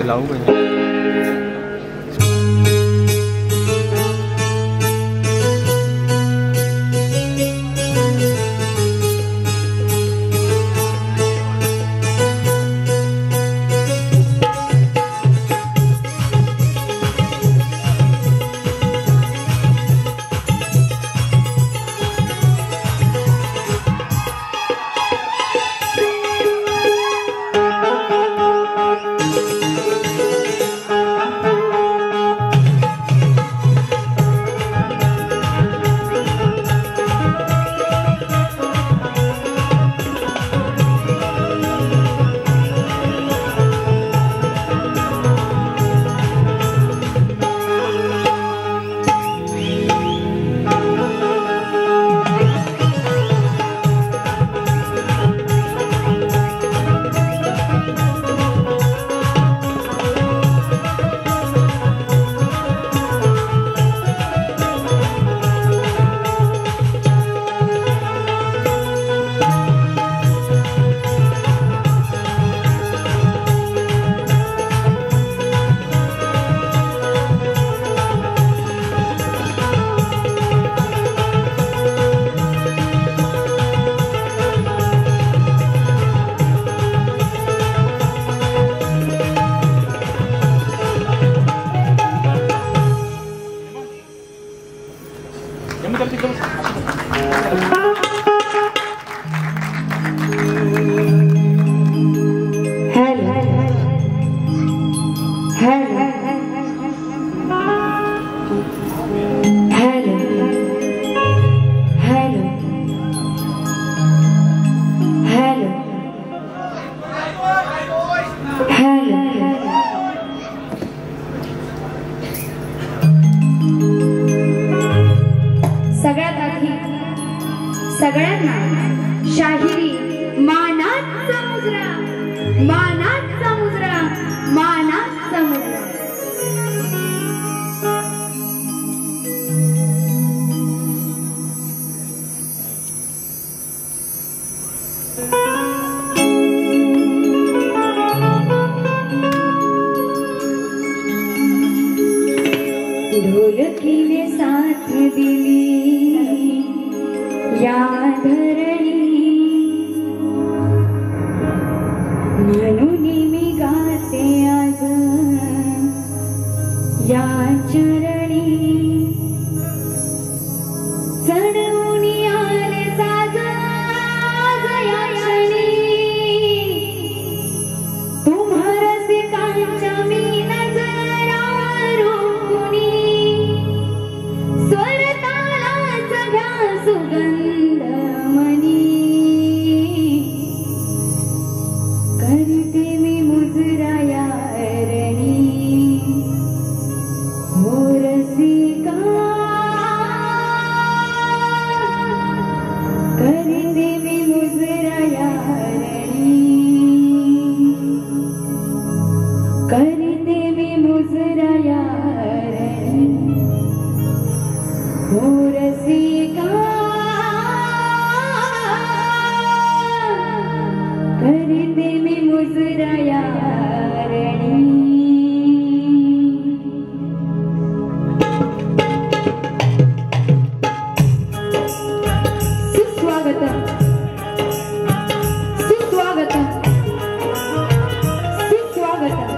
ते लावू का? सगळ्यांना शाहिरी मानाचा मुजरा, मानाचा मुजरा, मानाचा मुजरा। ढोलकीने साथ दिली या धरणी, म्हणून मी गाते आज या चरणी। चढवून आले साज या क्षणी, तुम्हारसे कांच्या मी नजरा रोखुनी। स्वरतालाचा घ्या सुगंध मनी, करते मी मुजरा या रणी। हो रसिका, करते मी मुजरा या रणी, करते मी मुजरा या रणी। हो रसिका, करते मी मुजरा या रणी। सुस्वागतम, सुस्वागतम, सुस्वागतम।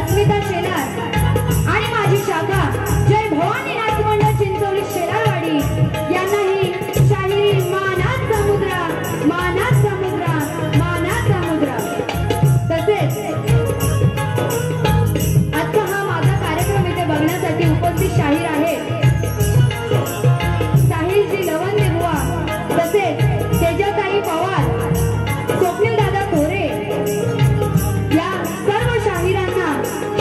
अस्मिता शेलार आणि माझी शाखा जय भवानी नाथमंडळ चिंचोली शेलारवाडी यांनाही शाहिरी मानात समुद्रा मानात समुद्रा मानात समुद्रा। तसेच आजचा हा माझा कार्यक्रम इथे बघण्यासाठी उपस्थित शाहीर आहेत साहिलजी लवंदे बुवा, तसेच तेजताई पवार, स्वप्नील दादा थोरे या सर्व शाहिरांना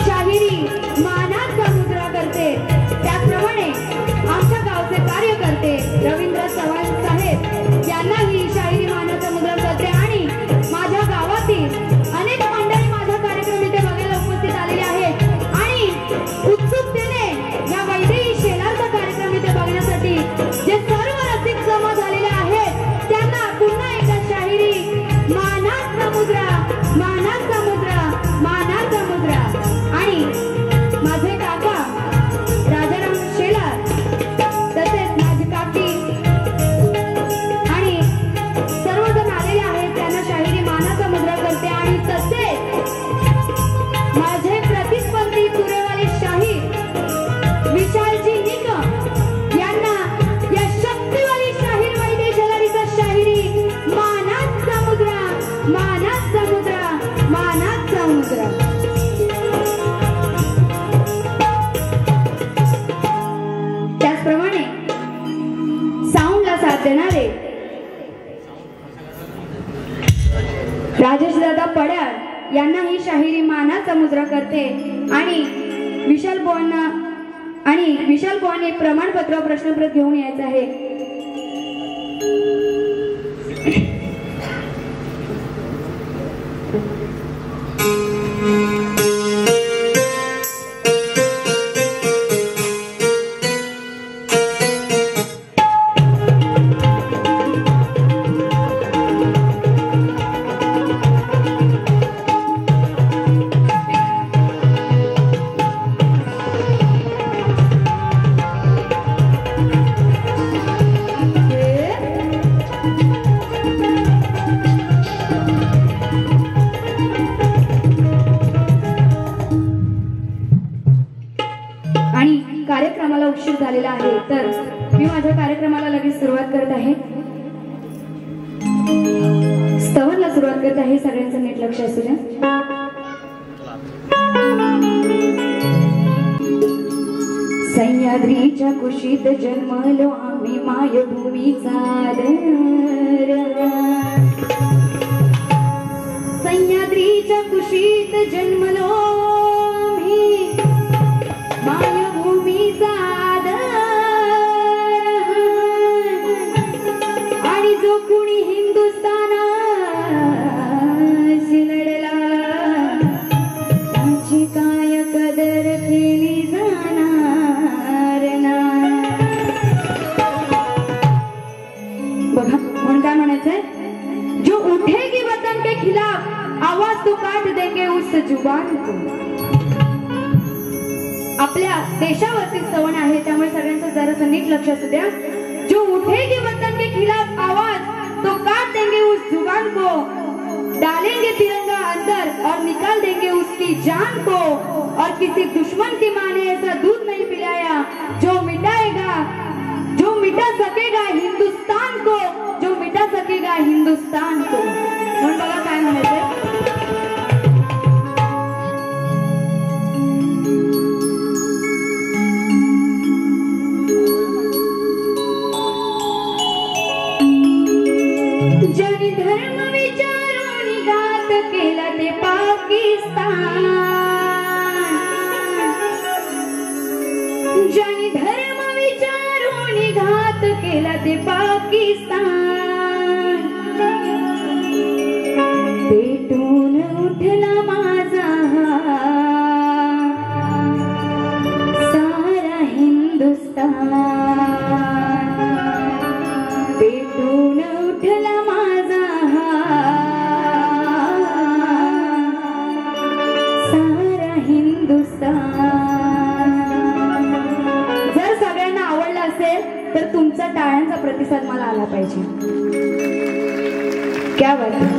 शाहिरी मानात समुद्रा करते। त्याचप्रमाणे आमच्या गावचे कार्यकर्ते रवींद्र चव्हाण साहेब यांनाही शाहिरी मानात समुद्रा करते आणि माझ्या गावातील अनेक मंडळी माझा कार्यक्रम इथे बघायला उपस्थित आलेले आहेत आणि उत्सुकतेने या वैदेही शेलारचा कार्यक्रम इथे बघण्यासाठी जे सर्व रसिक जमा झालेले आहेत त्यांना पुन्हा एकदा शाहिरी मानात समुद्रा मानात समुद्रा मानात समुद्रा। आणि माझे काका राजाराम शेलार तसेच माझी काकी आणि सर्वजण आलेले आहेत त्यांना शाहिरी मानात समुद्रा करते। आणि तसेच माझे प्रतिस्पर्धी तुरेवाले शाहीर विशालजी निकम यांना या शक्तिवाली शाहीर वैदे शेलारीचा शाहिरी मानात समुद्रा मानात समुद्रा मानात समुद्रा। त्याचप्रमाणे साऊंडला साथ देणारे राजेश दादा पड्याळ यांनाही शाहिरी मानात समुद्रा करते आणि विशाल बुवांनी प्रमाणपत्र प्रश्नपत्र घेऊन यायचं आहे। कार्यक्रमाला उशीर झालेला आहे तर मी माझ्या कार्यक्रमाला लगेच सुरुवात करत आहे। स्तवनला सुरुवात करत आहे, सगळ्यांचं नीट लक्ष असू द्या। सह्याद्रीच्या कुशीत जन्मलो आम्ही मायभूमीचा आदर, सह्याद्रीच्या कुशीत जन्मलो आम्ही मायभूमीचा आदर आणि जो कुणी हिंदुस्थानाशी लढला त्याची काय कदर केली जाणार ना। बघा म्हणून काय म्हणायचंय, जो उठेगी वतन के खिलाफ आवाज तो काट देंगे उस जुबान को। आपल्या देशावरती सण आहे त्यामुळे सगळ्यांचं जरासं नीट लक्ष असू द्या। जो उठेगी वतन के खिलाफ आवाज तो काट देंगे उस जुबान को, डालेंगे तिरंगा अंदर और निकाल देंगे उसकी जान को। और किसी दुश्मन की माँ ने ऐसा दूध नहीं पिलाया जो मिटाएगा, जो मिटा सकेगा हिंदुस्तान को, जो मिटा सकेगा हिंदुस्तान को। म्हणून बघा काय म्हणायचंय, ज्याने धर्म विचारून घात केला ते पाकिस्तान, ज्याने धर्म विचारून घात केला ते पाकिस्तान, पेटून उठला माझा सारा हिंदुस्तान, पेटून उठला माझा सारा हिंदुस्तान। जर सगळ्यांना आवडलं असेल तर तुमचा टाळ्यांचा प्रतिसाद मला आला पाहिजे। क्या बात है।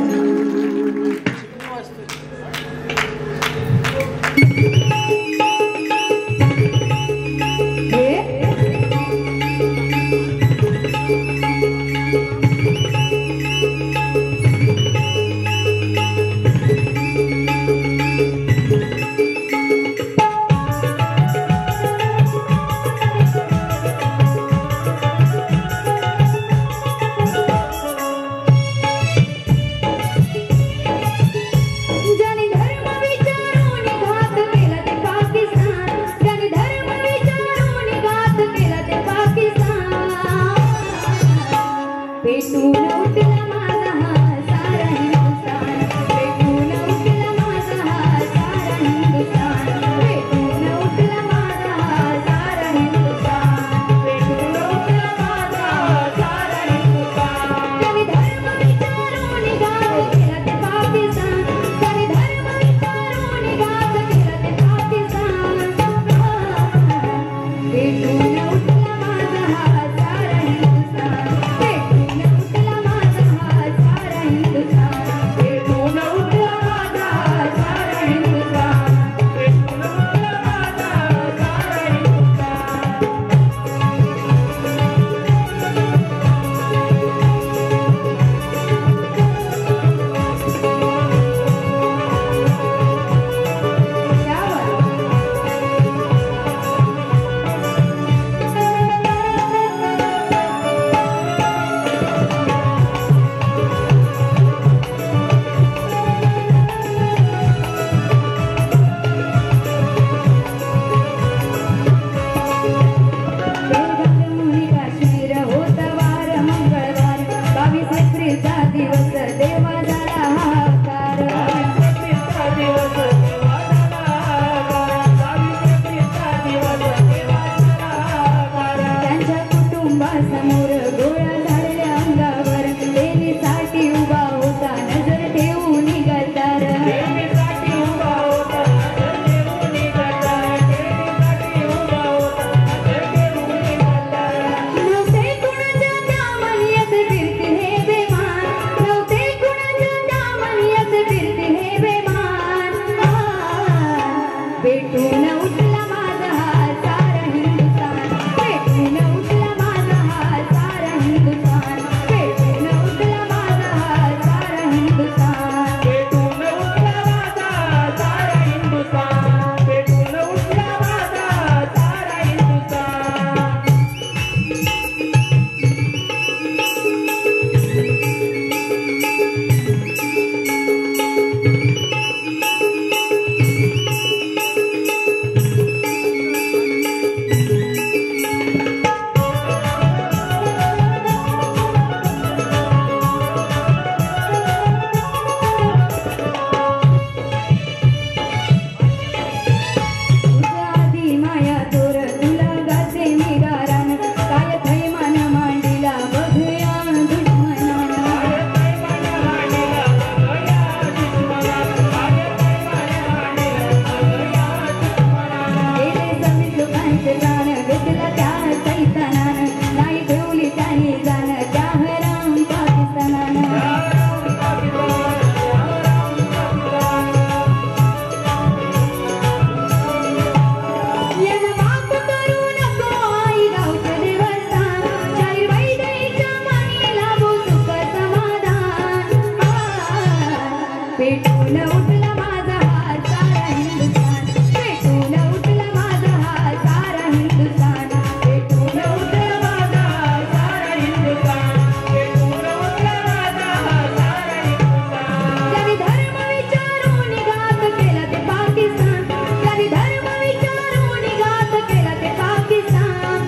उठला माझा हा सारा हिंदुस्थान, पेटून उठला माझा हा सारा हिंदुस्थान, पेटून उठला माझा हा सारा हिंदुस्थान, पेटून उठला माझा हा सारा हिंदुस्थान. त्यांनी धर्म विचारून घात केला ते पाकिस्तान, त्यांनी धर्म विचारून घात केला ते पाकिस्तान.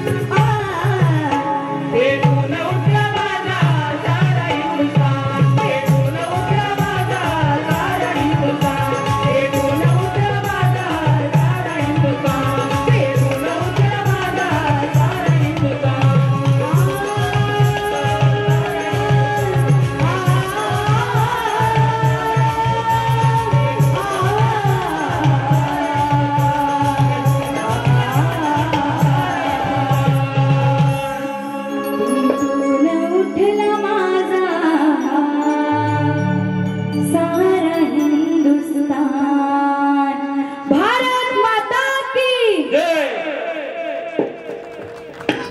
पेटून उठला माझा सारा हिंदुस्थान, पेटून उठला माझा सारा हिंदुस्थान, पेटून उठला माझा सारा हिंदुस्थान, पेटून उठला माझा सारा हिंदुस्थान. पेटून उठला माझा सारा हिंदुस्थान. भारत माता की जय.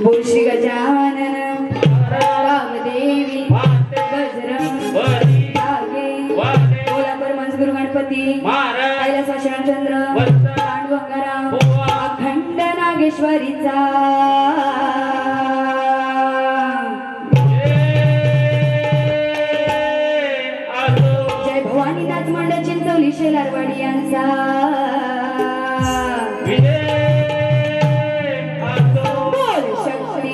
बोल श्री गजानन वामदेवी बजरंग बली. धागे वाले. बोला परमहंस गुरु गणपती महाराज. कैलास शरणचंद्र वत्स. पांडुरंगाराम बुवा. अखंड नागेश्वरीचा जय भवानी नाच मंडळ चिंचवली शेलारवाडी यांचा बोल शक्ती.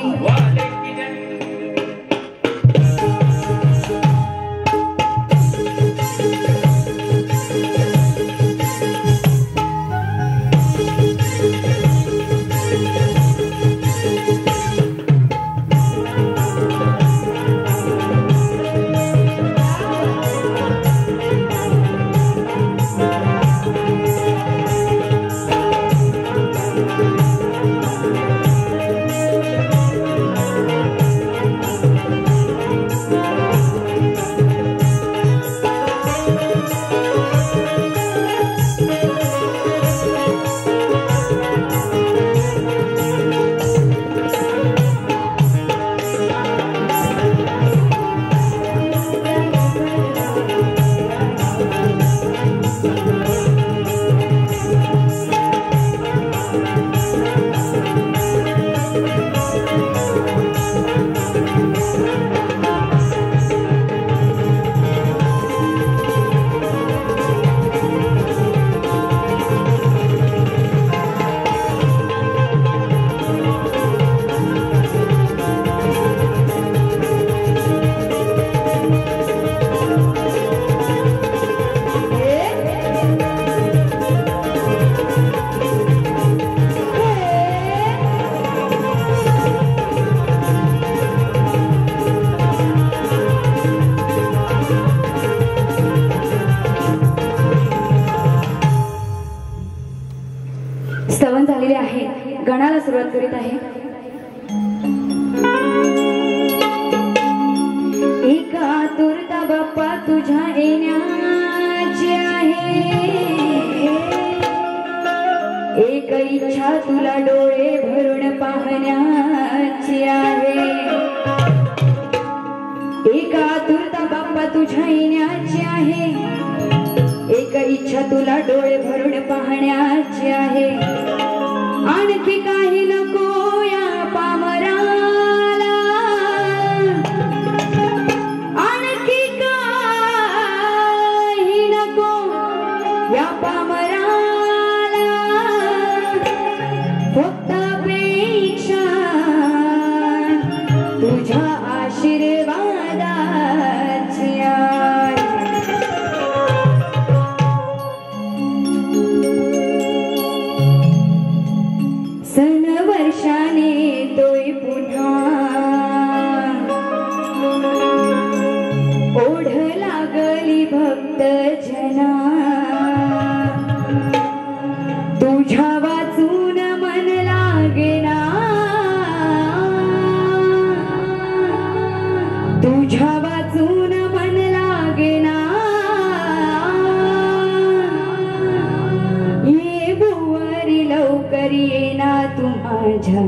स्तवन झालेले आहे. गणाला सुरुवात करीत आहे. एक आतुरता बाप्पा तुझ्या येण्याची आहे, एक इच्छा तुला डोळे भरून पाहण्याची आहे. एक आतुरता बाप्पा तुझ्या येण्याची आहे, एक इच्छा तुला डोळे भरून पाहण्याची आहे. आणखी काही नको या पामराला, आणखी काही नको या पामराला, फक्त अपेक्षा तुझ्या आशीर्वादाची आहे. सन वर्षाने तोय पुन्हा ओढ लागली भक्त जना, तुझ्या वाचून मन लागेना, तुझ्या वाचून मन लागेना. ये बुवारी लवकर येना तू माझ्या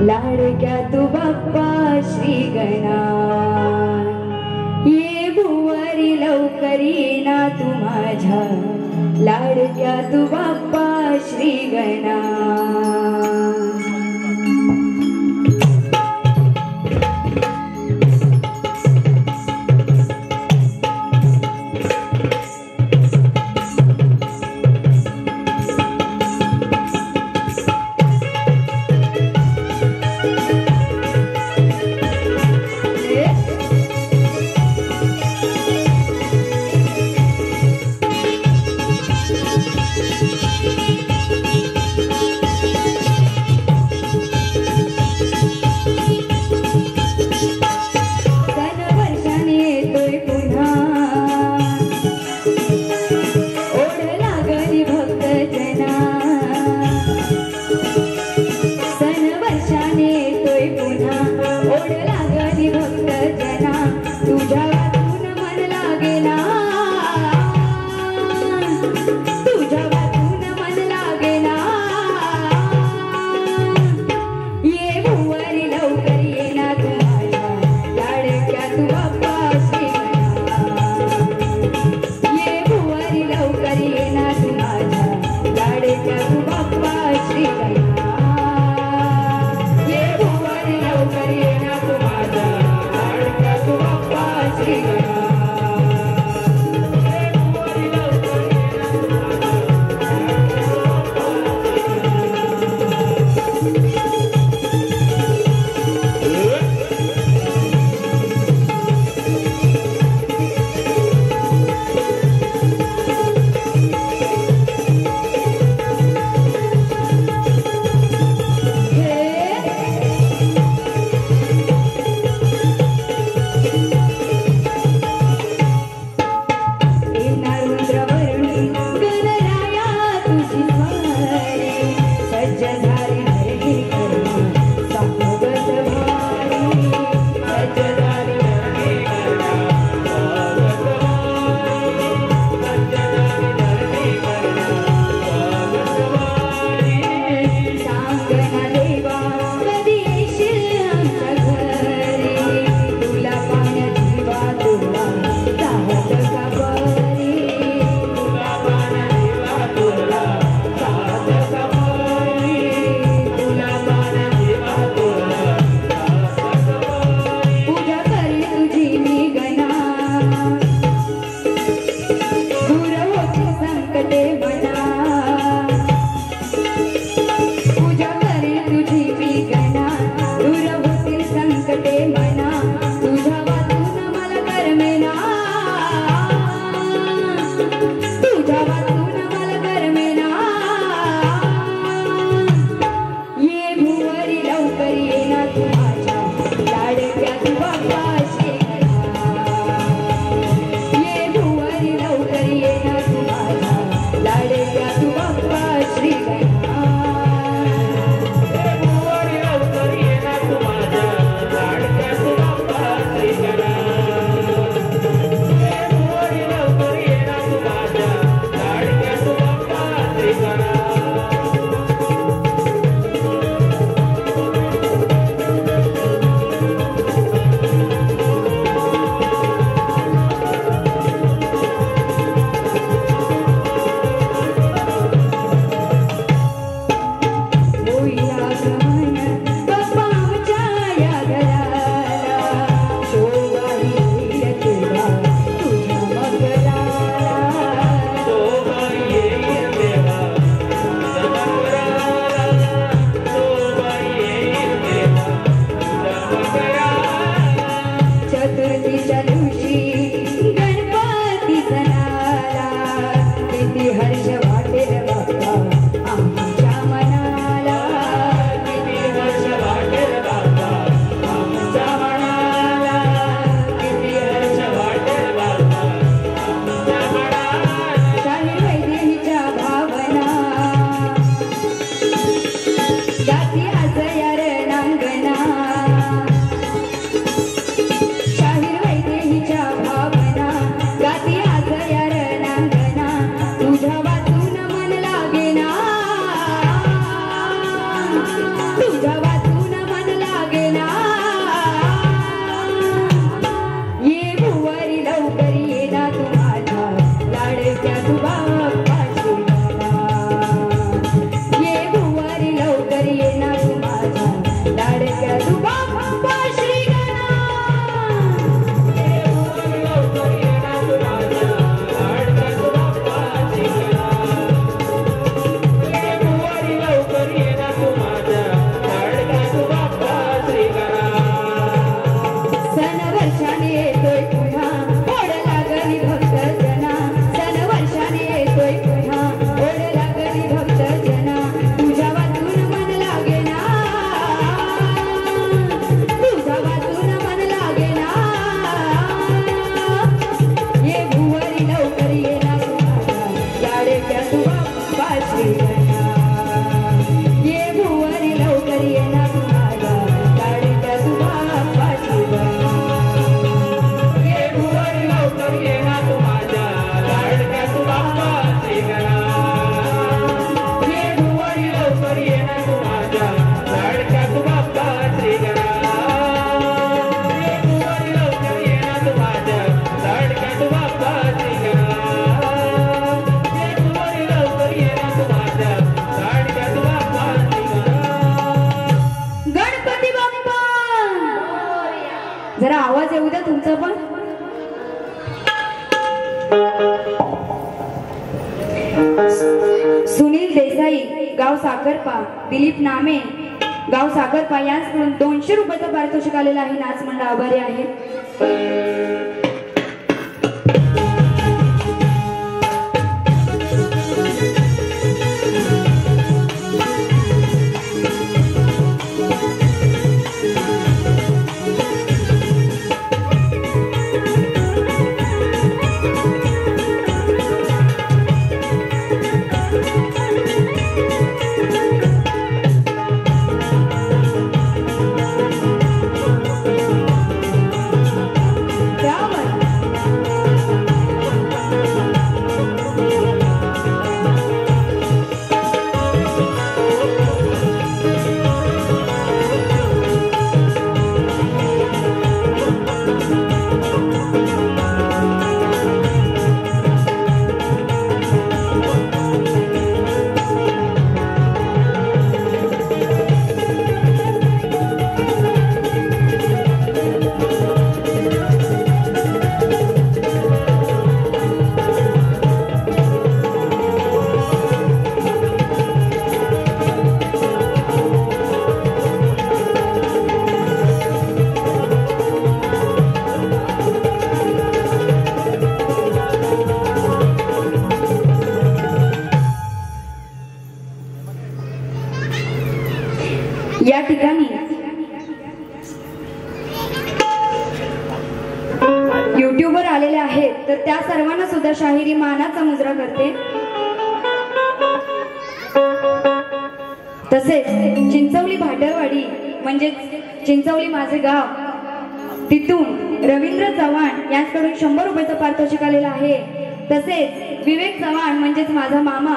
लाडक्या तू बाप्पा श्री गणा. ये बुवारी भुवरी लवकर येना तू माझ्या लाडक्या तू बाप्पा श्री गणा. तुझ्या तुमचं पण? सुनील देसाई गाव साखरपा, दिलीप नामे गाव साखरपा यांच्याकडून 200 रुपयाचं पारितोषिक आलेलं आहे. नाच मंडळ आभारी आहे. या ठिकाणी युट्यूबवर आलेले आहेत तर त्या सर्वांना सुद्धा शाहिरी मानाचा मुजरा करते. तसेच चिंचवली भाटरवाडी म्हणजे चिंचवली माझे गाव तिथून रवींद्र चव्हाण यांच्याकडून 100 रुपयाचं पारितोषिक आलेलं आहे. तसेच विवेक चव्हाण म्हणजेच माझा मामा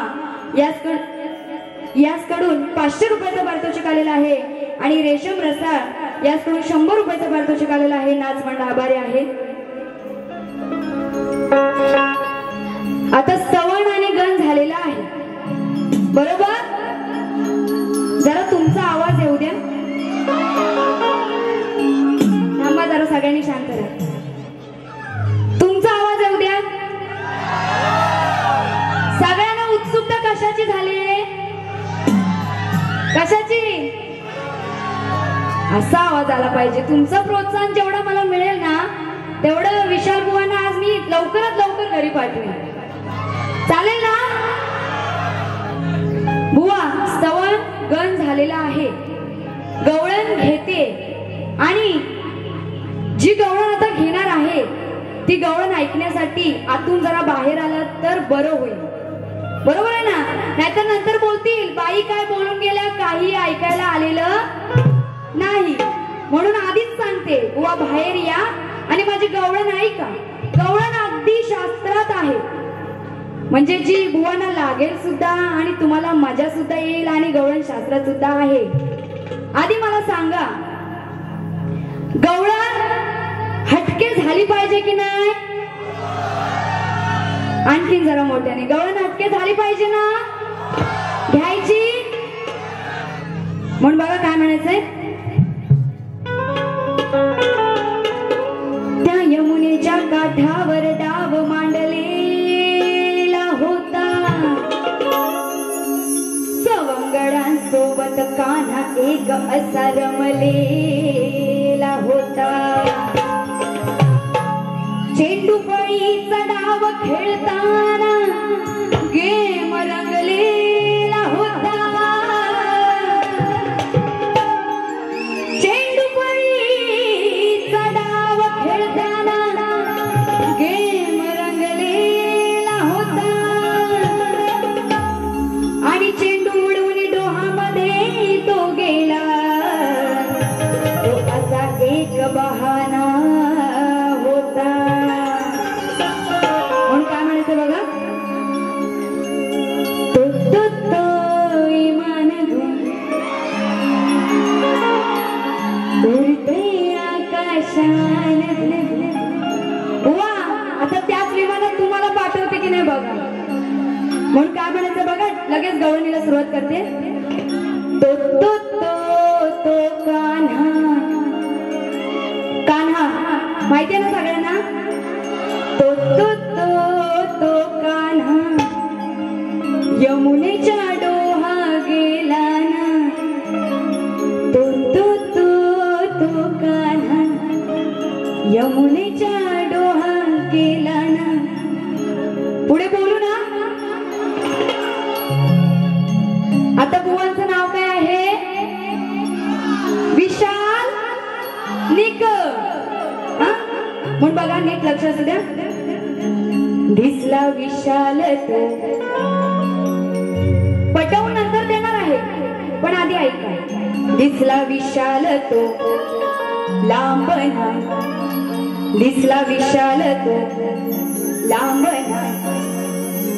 याचकडून 500 रुपयाचं पारितोषिक आलेलं आहे आणि रेशम रसाळ याचकडून 100 रुपयाचं पारितोषिक आलेलं आहे. नाच मंडळ आभारी आहे. आता सवण आणि गण झालेला आहे बरोबर. जरा तुमचा आवाज येऊ द्या. थांबा जरा सगळ्यांनी शांत राहा. तुमचा आवाज येऊ द्या. सगळ्यांना उत्सुकता कशाची झाली? कशाची? असा आवाज आला पाहिजे. तुमचं प्रोत्साहन जेवढं मला मिळेल ना तेवढं विशाल बुवांना आज मी लवकरात लवकर घरी पाठवेन. चालेल ना? बुवा स्तवन गण झालेला आहे. गवळण घेते आणि जी गवळण आता घेणार आहे ती गवळण ऐकण्यासाठी आतून जरा बाहेर आलं तर बरं होईल. बरोबर आहे ना? नाहीतर नंतर बोलतील बाई काय बोलून गेल्या, काही ऐकायला आलेलं नाही. म्हणून आधीच सांगते बुवा बाहेर या आणि माझी गवळण ऐका. गवळण अगदी शास्त्रात आहे म्हणजे जी बुवांना लागेल सुद्धा आणि तुम्हाला मजा सुद्धा येईल आणि गवळण शास्त्रात सुद्धा आहे. आधी मला सांगा गवळण हटके झाली पाहिजे की नाही? आणखीन जरा मोठ्याने. गवळण हटके झाली पाहिजे ना? घ्यायची म्हणून बघा काय म्हणायचंय. त्या यमुनेच्या काठावर डाव मांडलेला होता. सवंगडांसोबत कान्हा एक असा रमलेला होता. चेंडूफळीचा डाव खेळताना गेम रंगलेला होता. चेंडूफळीचा डाव खेळताना गेम रंगलेला होता आणि चेंडू उडवून डोहामध्ये तो गेला. तो असा एक बहाना होता. म्हणून काय म्हणायचं बघा. तो तो तो इमान घेऊन उडते आकाशात. वा आता त्याच विमानात तुम्हाला पाठवते की नाही बघा. म्हणून काय म्हणायचं बघा. लगेच गवळणीला सुरुवात करते. तो तो तो तो कान्हा कान्हा माहिती आहे ना सगळ्यांना? तो तो तो तो कान्हा यमुनेच्या डोहा गेला ना, तो तो तो तो कान्हा यमुनेच्या डोहा गेला ना. पुढे बोलू ना. आता बुवांचं नाव काय आहे? विशाल निक. म्हणून बघा नीट लक्ष असू द्या. दिसला विशाल तो, पटवून नंतर देणार आहे पण आधी ऐका. दिसला विशाल तो लांबना, दिसला विशाल तो लांबना,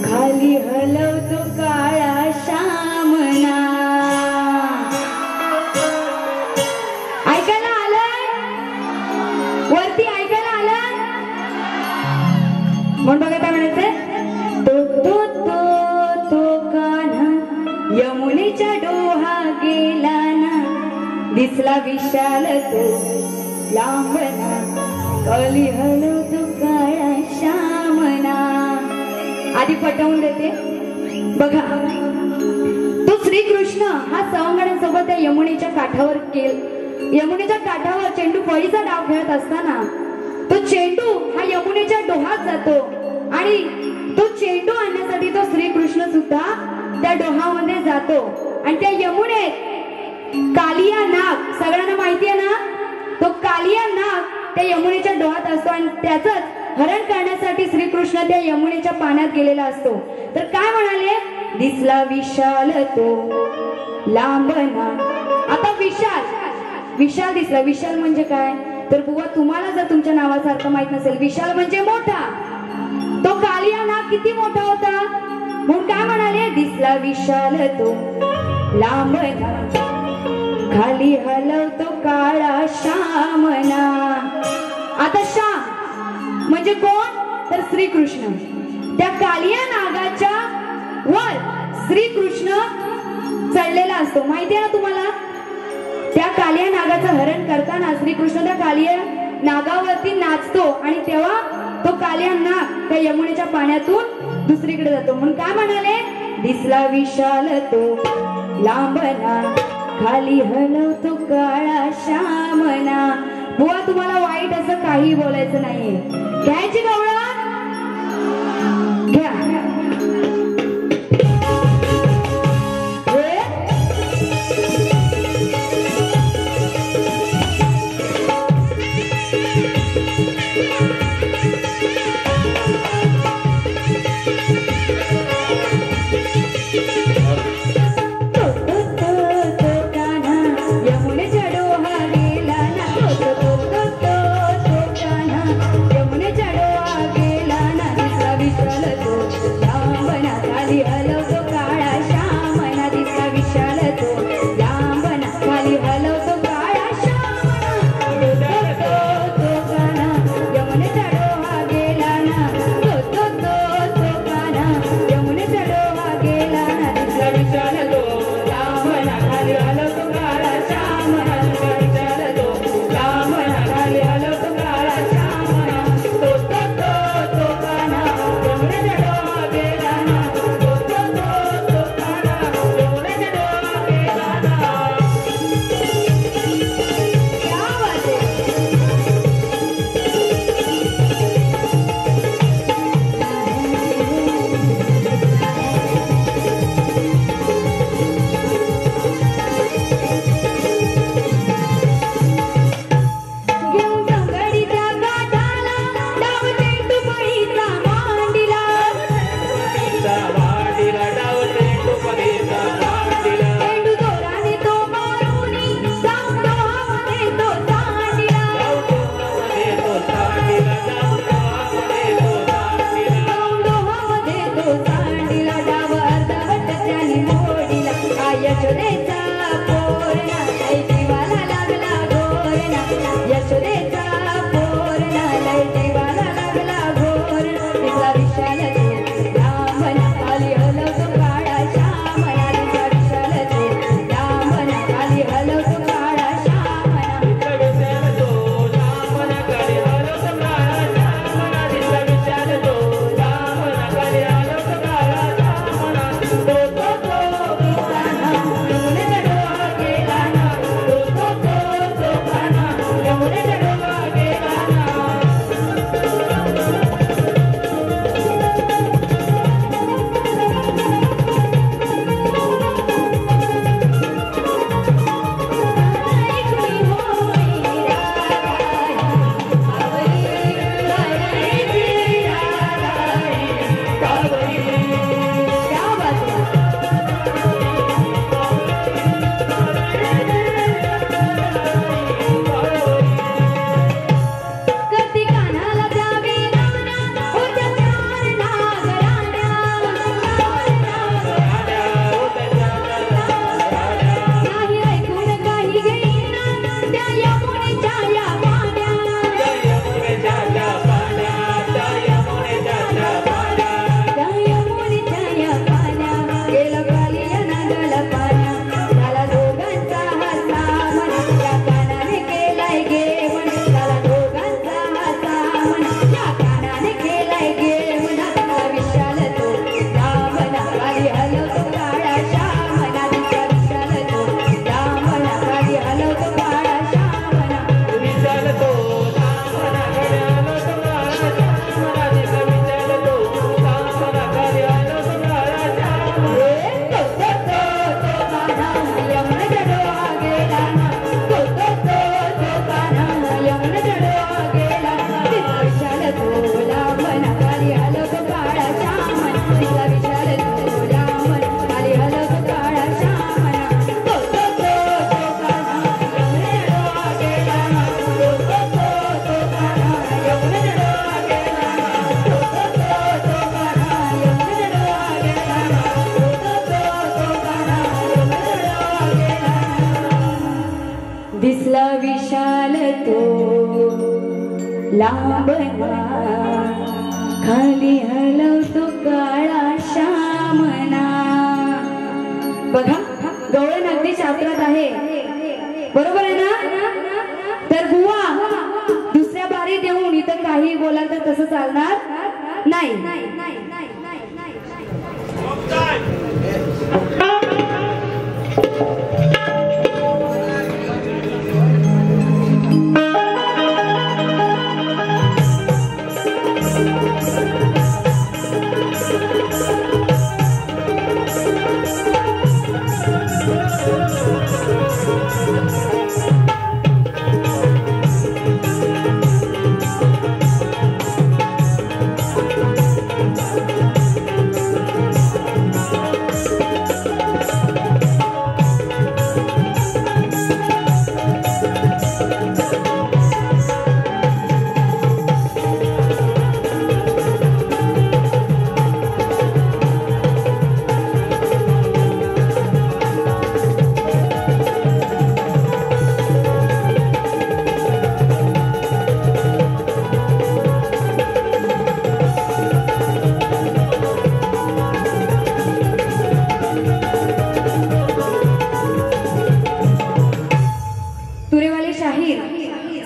खाली हलवतो काळा श्यामना. ऐकायला आलंय? वरती ऐकायला आलं? म्हणून बघा काय म्हणायचंय? तो तो तो तो कान्हा यमुनेच्या डोहा गेला ना, दिसला विशाल तो लांबना, खाली हलवतो काळा श्यामना. आधी पटवून देते बघा. तो श्रीकृष्ण हा सवंगड्यांसोबत त्या यमुनेच्या काठावर यमुनेच्या काठावर चेंडू फळीचा डाव खेळत असताना तो चेंडू हा यमुनेच्या डोहात जातो आणि तो चेंडू आणण्यासाठी तो श्रीकृष्ण सुद्धा त्या डोहामध्ये जातो. आणि त्या यमुनेत कालिया नाग, सगळ्यांना माहिती आहे ना, तो कालिया नाग त्या यमुनेच्या डोहात असतो आणि त्याचंच हरण करण्यासाठी श्रीकृष्ण त्या यमुनेच्या पाण्यात गेलेला असतो. तर काय म्हणाले? दिसला विशाल तो लांबना. आता विशाल विशाल दिसला. विशाल म्हणजे काय? तर बुवा तुम्हाला जर तुमच्या नावाचा अर्थ माहित नसेल, विशाल म्हणजे मोठा. तो कालिया नाग किती मोठा होता म्हणून काय म्हणाले? दिसला विशाल तो लांबना, खाली हलवतो काळा श्यामना. आता श्याम म्हणजे कोण? तर श्रीकृष्ण. त्या कालिया नागाच्या वर श्रीकृष्ण चढलेला असतो. माहिती आहे ना तुम्हाला? त्या कालिया नागाचं हरण करताना श्रीकृष्ण त्या कालिया नागावरती नाचतो आणि तेव्हा तो कालिया नाग त्या यमुनेच्या पाण्यातून दुसरीकडे जातो. म्हणून काय म्हणाले? दिसला विशाल तो लांबना, खाली हलवतो काळा श्यामना. बुवा तुम्हाला वाईट असं काही बोलायचं नाहीये. घ्यायची गवळण घ्या. यमुनेच्या डोहा लांबना खाली हलवतो काळा श्यामना. बघा गवळण अगदी शास्त्रात आहे, बरोबर आहे ना? तर बुवा दुसऱ्या बारीत येऊन इथं काही बोलाल तर तसं चालणार नाही.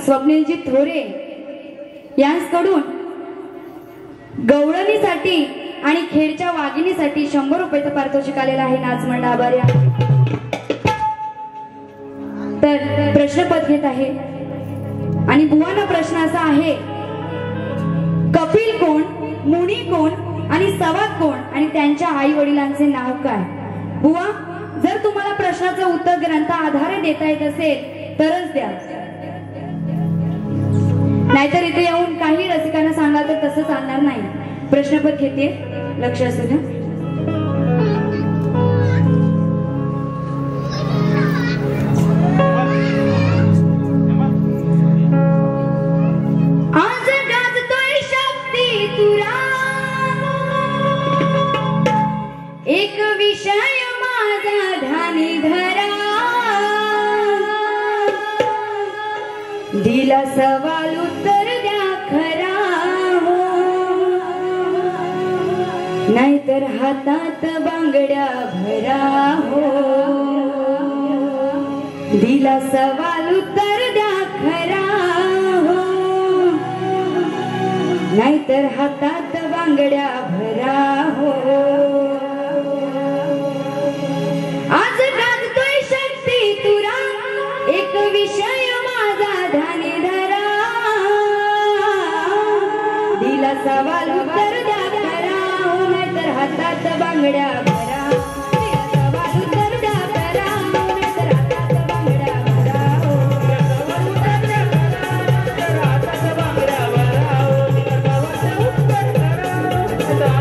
स्वप्नीलजी थोरे यांकडून गवळणीसाठी आणि खेडच्या वाघिणीसाठी 100 रुपयाचं पारितोषिक आलेलं आहे. नाच मंडळ आभारी आहे. तर प्रश्नपद घेत आहे आणि बुवांना प्रश्न असा आहे, कपिल कोण, मुनी कोण आणि सवाद कोण आणि त्यांच्या आई वडिलांचे नाव काय? बुवा जर तुम्हाला प्रश्नाचं उत्तर ग्रंथ आधारे देता येत असेल तरच द्या, नाहीतर इथे येऊन काही रसिकांना सांगा तर तसं चालणार नाही. प्रश्नपद घेते, लक्ष असू द्या. आज गाजतोय शक्ती तुरा, एक विषय माझा ध्यानी धरा, दिला सवाल उत्तर द्या खरा हो, नाहीतर हातात बांगड्या भरा हो. दिला सवाल उत्तर द्या खरा हो, नाहीतर हातात बांगड्या भरा हो. आज गाजतोय शक्ती तुरा, एक विषय ध्यानी धरा, दिला सवाल उत्तर द्या खरा हो, नाहीतर हातात बांगड्या भरा. दिला सवाल उत्तर द्या खरा हो, नाहीतर हातात बांगड्या भरा हो. हातात बांगड्या भरा हो.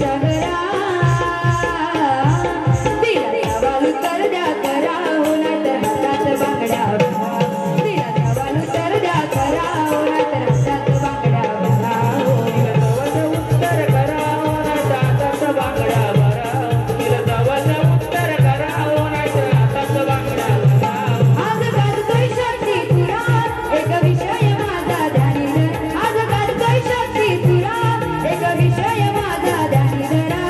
शहरा तिला द्यावाल उत्तर द्या करा हो नाहीतर हातात बांगड्या भरा तिला द्यावाल उत्तर द्या करा हो नाहीतर हातात बांगड्या भरा उत्तर करा हो नाहीतर हातात बांगड्या भरा तिला द्यावाल उत्तर करा हो नाहीतर हातात बांगड्या भरा आज गाजतोय शक्ती तुरा एक विषय माझा ध्यानी धर आज गाजतोय शक्ती तुरा एक विषय माझा ध्यानी धरा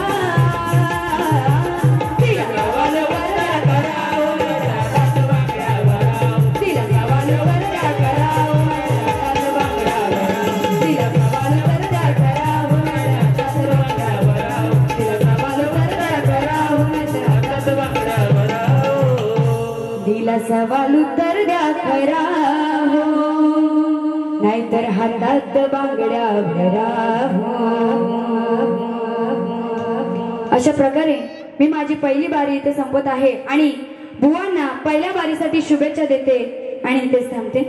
तिला गावाला वरद्या करा हो नाहीतर हातात बांगड्या भरा तिला गावाल वरद्या करा हो नाहीतर हातात बांगड्या भरा तिला गावाल वरद्या करा हो नाहीतर हातात बांगड्या भरा तिला गावाल वरद्या करा हो नाहीतर हातात बांगड्या भरा दिला सवाल उत्तर द्या करा हो नाहीतर हातात बांगड्या भरा हो. अशा प्रकारे मी माझी पहिली बारी इथे संपत आहे आणि बुवांना पहिल्या बारीसाठी शुभेच्छा देते आणि इथेच थांबते.